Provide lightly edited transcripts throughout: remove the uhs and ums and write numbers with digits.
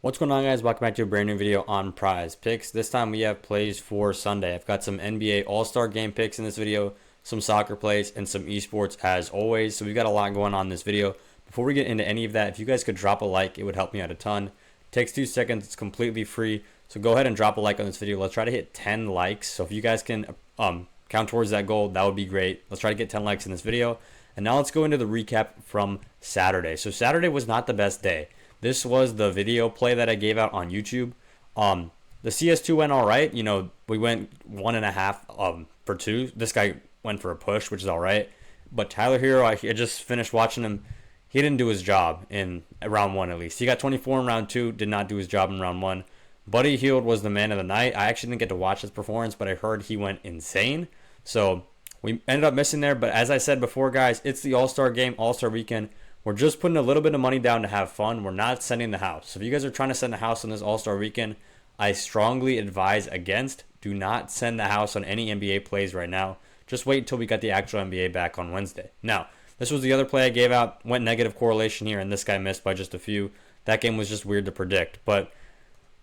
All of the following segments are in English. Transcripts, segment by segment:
What's going on, guys? Welcome back to a brand new video on Prize Picks. This time we have plays for Sunday. I've got some NBA All-Star Game picks in this video, some soccer plays, and some esports as always. So we've got a lot going on in this video. Before we get into any of that, if you guys could drop a like, it would help me out a ton. It takes 2 seconds. It's completely free. So go ahead and drop a like on this video. Let's try to hit 10 likes. So if you guys can count towards that goal, that would be great. Let's try to get 10 likes in this video. And now let's go into the recap from Saturday. So Saturday was not the best day. This was the video play that I gave out on YouTube. The CS2 went all right. You know, we went 1.5 for 2. This guy went for a push, which is all right. But Tyler Hero, I just finished watching him. He didn't do his job in round 1 at least. He got 24 in round 2, did not do his job in round 1. Buddy Hield was the man of the night. I actually didn't get to watch his performance, but I heard he went insane. So we ended up missing there. But as I said before, guys, it's the All-Star game, All-Star weekend. We're just putting a little bit of money down to have fun. We're not sending the house. So if you guys are trying to send the house on this All-Star weekend, I strongly advise against. Do not send the house on any NBA plays right now. Just wait until we got the actual NBA back on Wednesday. Now, this was the other play I gave out. Went negative correlation here, and this guy missed by just a few. That game was just weird to predict. But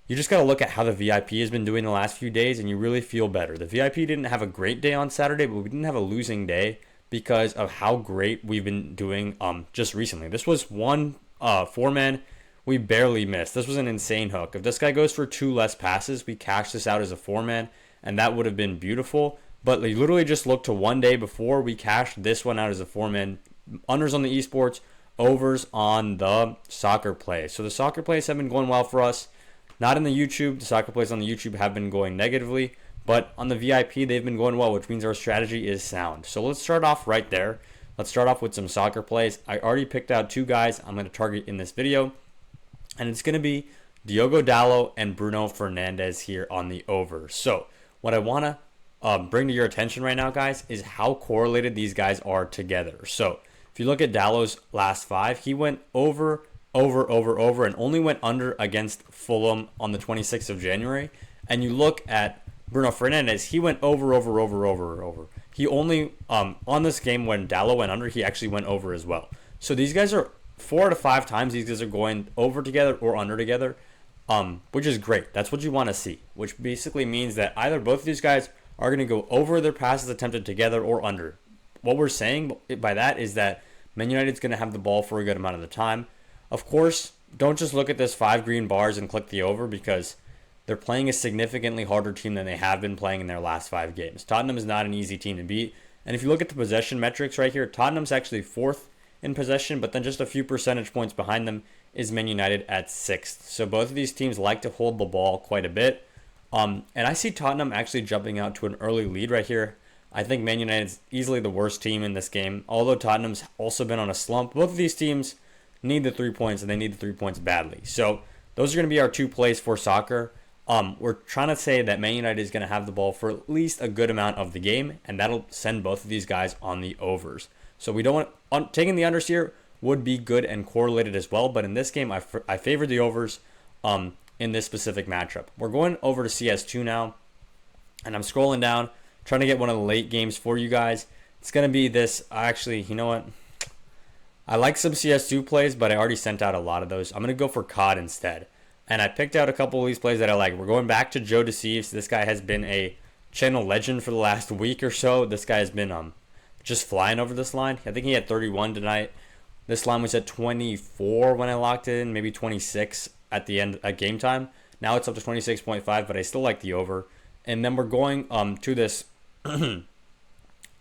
you just got to look at how the VIP has been doing the last few days, and you really feel better. The VIP didn't have a great day on Saturday, but we didn't have a losing day because of how great we've been doing just recently. This was one 4-man. We barely missed. This was an insane hook. If this guy goes for 2 less passes, we cash this out as a 4-man, and that would have been beautiful. But we literally just looked to one day before we cashed this one out as a 4-man. Unders on the esports, overs on the soccer plays. So the soccer plays have been going well for us. Not in the YouTube. The soccer plays on the YouTube have been going negatively. But on the VIP, they've been going well, which means our strategy is sound. So let's start off right there. Let's start off with some soccer plays. I already picked out 2 guys I'm going to target in this video. And it's going to be Diogo Dalot and Bruno Fernandes here on the over. So what I want to bring to your attention right now, guys, is how correlated these guys are together. So if you look at Dalot's last 5, he went over, and only went under against Fulham on the 26th of January. And you look at Bruno Fernandes, he went over. He only, on this game when Dalot went under, he actually went over as well. So these guys are 4 to 5 times these guys are going over together or under together, which is great. That's what you want to see, which basically means that either both of these guys are going to go over their passes attempted together or under. What we're saying by that is that Man United's going to have the ball for a good amount of the time. Of course, don't just look at this 5 green bars and click the over because they're playing a significantly harder team than they have been playing in their last 5 games. Tottenham is not an easy team to beat. And if you look at the possession metrics right here, Tottenham's actually 4th in possession, but then just a few percentage points behind them is Man United at 6th. So both of these teams like to hold the ball quite a bit. And I see Tottenham actually jumping out to an early lead right here. I think Man United's easily the worst team in this game, although Tottenham's also been on a slump. Both of these teams need the 3 points, and they need the 3 points badly. So those are going to be our 2 plays for soccer. We're trying to say that Man United is going to have the ball for at least a good amount of the game, and that'll send both of these guys on the overs. So we don't want taking the unders here would be good and correlated as well, but in this game I favor the overs in this specific matchup. We're going over to CS2 now, and I'm scrolling down trying to get one of the late games for you guys. It's going to be this. Actually, you know what? I like some CS2 plays, but I already sent out a lot of those. I'm going to go for COD instead. And I picked out a couple of these plays that I like. We're going back to Joe Deceives. This guy has been a channel legend for the last week or so. This guy has been just flying over this line. I think he had 31 tonight. This line was at 24 when I locked it in, maybe 26 at the end at game time. Now it's up to 26.5, but I still like the over. And then we're going to this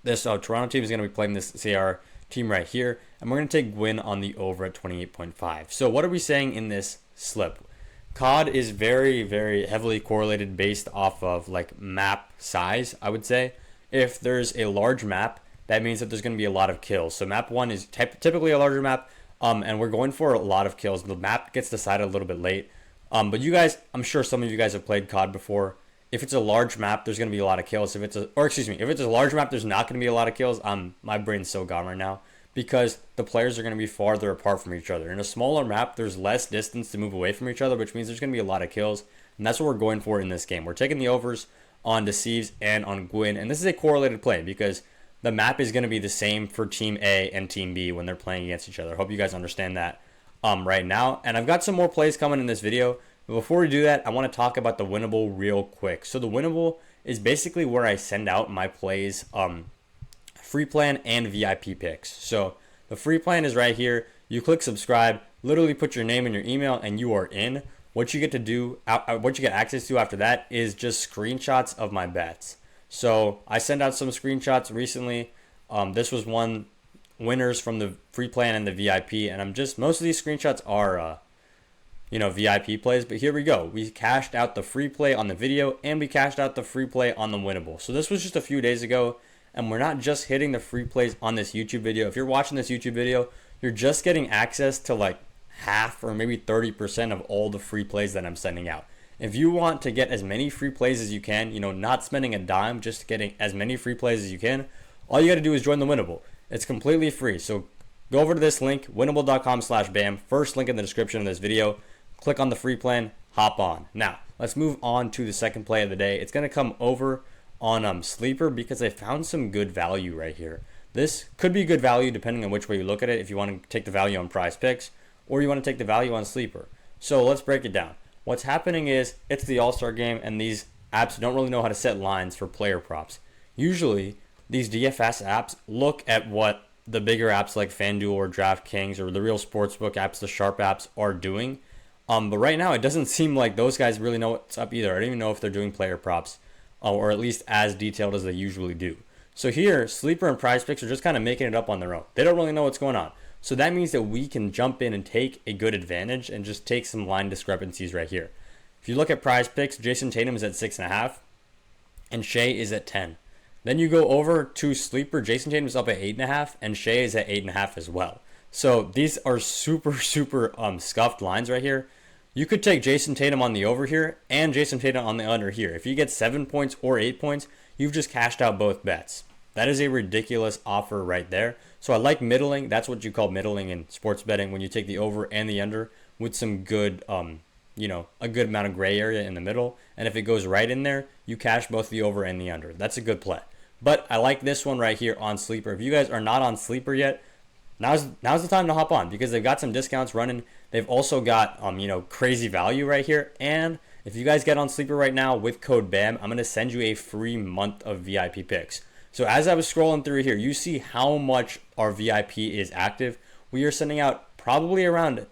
this Toronto team is going to be playing this CR team right here, and we're going to take Gwyn on the over at 28.5. So what are we saying in this slip? COD is very, very heavily correlated based off of like map size, I would say. If there's a large map, that means that there's going to be a lot of kills. So map 1 is typically a larger map, and we're going for a lot of kills. The map gets decided a little bit late. But you guys, I'm sure some of you guys have played COD before. If it's a large map, there's going to be a lot of kills. If it's a large map, there's not going to be a lot of kills. My brain's so gone right now because the players are going to be farther apart from each other. In a smaller map, there's less distance to move away from each other, which means there's going to be a lot of kills, and that's what we're going for in this game. We're taking the overs on Deceives and on Gwyn, and this is a correlated play because the map is going to be the same for Team A and Team B when they're playing against each other. I hope you guys understand that. right now. And I've got some more plays coming in this video. But before we do that, I want to talk about the winnable real quick. So the winnable is basically where I send out my plays, free plan and VIP picks. So the free plan is right here. You click subscribe, literally put your name and your email, and you are in. What you get to do, what you get access to after that is just screenshots of my bets. So I sent out some screenshots recently. This was one winners from the free plan and the VIP, and most of these screenshots are VIP plays, but here we go. We cashed out the free play on the video and we cashed out the free play on the winnable. So this was just a few days ago, and we're not just hitting the free plays on this YouTube video. If you're watching this YouTube video, you're just getting access to like half or maybe 30% of all the free plays that I'm sending out. If you want to get as many free plays as you can, not spending a dime, just getting as many free plays as you can, all you got to do is join the winnable. It's completely free. So go over to this link, winnable.com/bam, first link in the description of this video. Click on the free plan, hop on. Now, let's move on to the second play of the day. It's going to come over on Sleeper because I found some good value right here. This could be good value depending on which way you look at it, if you want to take the value on PrizePicks or you want to take the value on Sleeper. So let's break it down. What's happening is it's the All-Star game and these apps don't really know how to set lines for player props. Usually, these DFS apps look at what the bigger apps like FanDuel or DraftKings or the real sportsbook apps, the Sharp apps, are doing. But right now, it doesn't seem like those guys really know what's up either. I don't even know if they're doing player props, or at least as detailed as they usually do. So here, Sleeper and PrizePicks are just kind of making it up on their own. They don't really know what's going on. So that means that we can jump in and take a good advantage and just take some line discrepancies right here. If you look at PrizePicks, Jason Tatum is at 6.5, and Shea is at 10. Then you go over to Sleeper, Jason Tatum is up at 8.5, and Shea is at 8.5 as well. So these are super scuffed lines right here. You could take Jason Tatum on the over here and Jason Tatum on the under here. If you get 7 points or 8 points, you've just cashed out both bets. That is a ridiculous offer right there. So I like middling. That's what you call middling in sports betting, when you take the over and the under with some good, a good amount of gray area in the middle. And if it goes right in there, you cash both the over and the under. That's a good play. But I like this one right here on Sleeper. If you guys are not on Sleeper yet, now's the time to hop on because they've got some discounts running. They've also got crazy value right here. And if you guys get on Sleeper right now with code BAM, I'm going to send you a free month of VIP picks. So as I was scrolling through here, you see how much our VIP is active. We are sending out probably around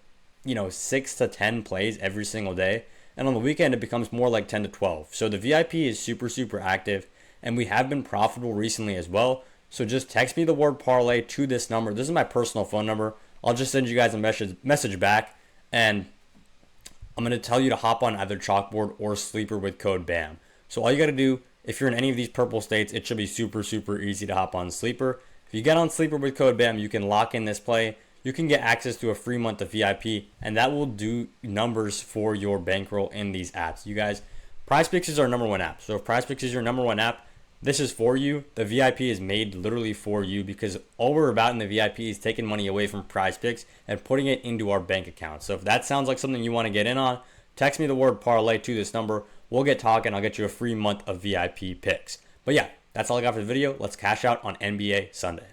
6 to 10 plays every single day. And on the weekend, it becomes more like 10 to 12. So the VIP is super active. And we have been profitable recently as well. So just text me the word parlay to this number. This is my personal phone number. I'll just send you guys a message back, and I'm going to tell you to hop on either Chalkboard or Sleeper with code BAM. So all you got to do, if you're in any of these purple states, it should be super easy to hop on Sleeper. If you get on Sleeper with code BAM, you can lock in this play. You can get access to a free month of VIP, and that will do numbers for your bankroll in these apps. You guys, PrizePicks is our number one app. So if PrizePicks is your number one app, this is for you. The VIP is made literally for you because all we're about in the VIP is taking money away from PrizePicks and putting it into our bank account. So if that sounds like something you want to get in on, text me the word parlay to this number. We'll get talking. I'll get you a free month of VIP picks. But yeah, that's all I got for the video. Let's cash out on NBA Sunday.